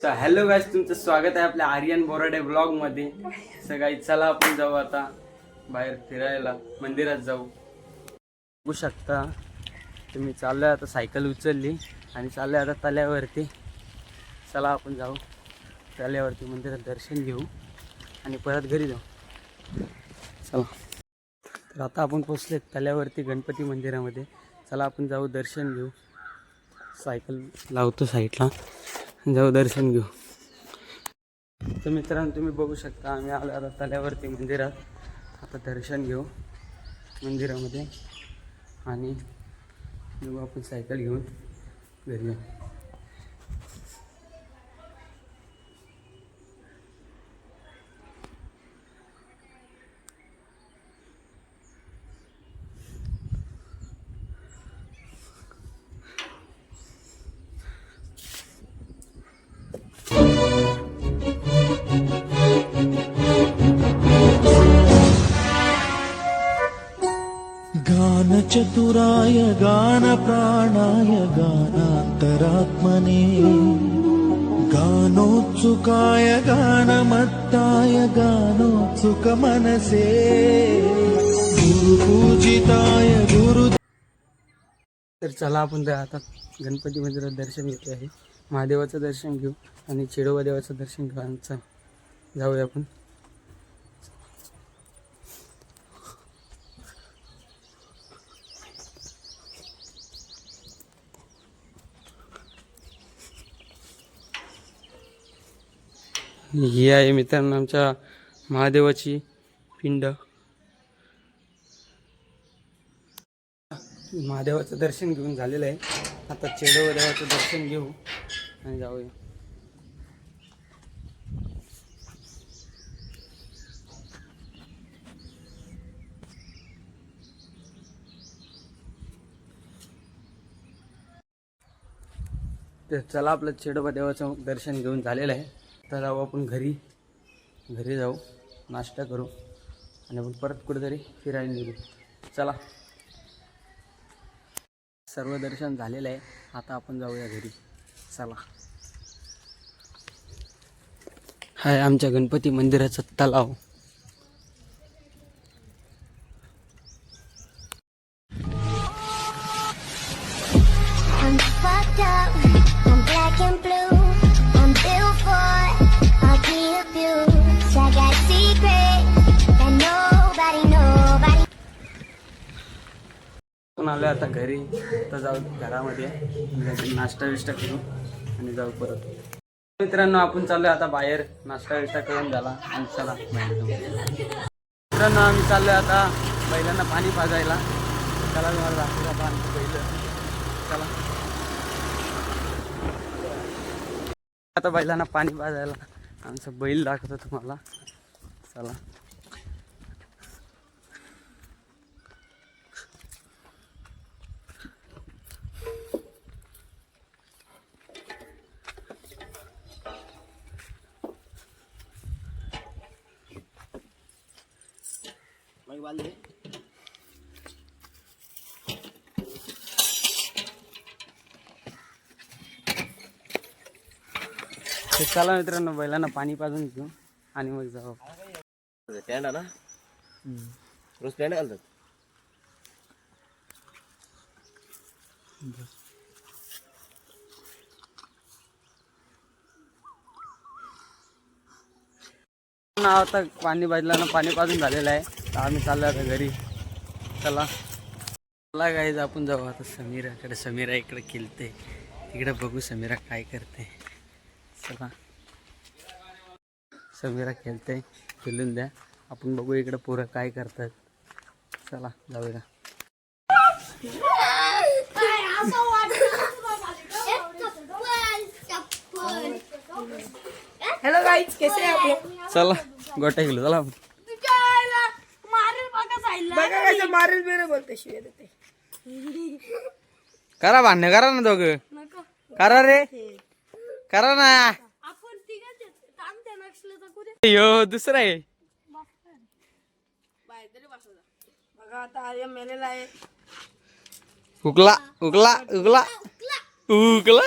Hello guys, तुमचं स्वागत आहे आपल्या आर्यन बोराडे ब्लॉग मध्ये. सगळी चला आपण जाऊ आता बाहेर फिरायला, मंदिरात जाऊ. बघू शकता तुम्ही, चाललोय आता, सायकल उचलली आणि चाललोय आता तल्यावरती. चला आपण जाऊ तल्यावरती, मंदिरात दर्शन घेऊ आणि परत घरी जाऊ. चला, तर आता आपण पोचले तल्यावरती गणपती मंदिरामध्ये. चला आपण जाऊ, दर्शन घेऊ. सायकल लावतो साईडला, जाऊ दर्शन घेऊ. तर मित्रांनो, तुम्ही बघू शकता आम्ही आलो आता तल्यावरती मंदिरात. आता दर्शन घेऊ मंदिरामध्ये आणि मग आपण सायकल घेऊन घरी जाऊ. चतुराय गान प्राणाय गानान्तरात्मने गानोत्सुकाय गानमत्ताय गानोत्सुक मनसे गुरुपूजिताय गुरु. तर चला आपण आता गणपती मंदिरात दर्शन घेतो आहे. महादेवाचं दर्शन घेऊ आणि चेडोबा देवाचं दर्शन घेऊ आणि जाऊया आपण. ही आहे मित्रांनो आमच्या महादेवाची पिंड. महादेवाचं दर्शन घेऊन झालेलं आहे. आता चेडोबा देवाचं दर्शन घेऊ आणि जाऊया. तर चला, आपलं चेडोबा देवाचं दर्शन घेऊन झालेलं आहे. आता जाऊ आपण घरी जाऊ, नाश्ता करू आणि आपण परत कुठेतरी फिरायला निघू. चला, सर्व दर्शन झालेलं आहे. आता आपण जाऊया घरी. चला. हाय आमच्या गणपती मंदिराचा तलाव. I'm fucked up, I'm black and blue, I'm built for all the abuse. I got secrets that nobody. आपण आलो आता घरी. तर जाऊ घरामध्ये, नाश्ता विष्टा करू आणि जाऊ परत. मित्रांनो, आपण चाललोय आता बाहेर. नाश्ता विष्टा करून झाला आणि चला बाहेर जाऊ. मित्रांनो, आम्ही चाललोय आता बैलांना पाणी पाजायला. चला, तुम्हाला दाखवू आता आमचं बैल. चला, आता बैलांना पाणी पाजायला आमचं बैल दाखवतो तुम्हाला. चला. चला मित्रांनो, बैलांना पाणी पाजून घेऊ आणि मग जाऊ. स्टँड ना, रोज स्टँड घालतात. आता पाणी पाजून झालेलं आहे. तर आम्ही चाललो आता घरी. चला गाईज, आपण जाऊ आता समीराकडे. समीरा इकडे खेळते, तिकडे बघू समीरा काय करते. चला, समीरा खेळते, खेळून द्या. आपण बघू इकडे पोरं काय करतात. चला जाऊया. हेलो गाइस, कैसे हैं आप लोग? चला गोट्या गेलो. चला बघा कैसे मारेल मेरे बोलते शिवे देते. करा, भांडण करा ना दोघं. करा रे, करा ना. आपण तिघांचे तामते नक्षले तर कुठे यो दुसरा आहे. बाहेर तरी बसवला. बघा आता आर्य मेलेला आहे. उकला उकला उकला उकला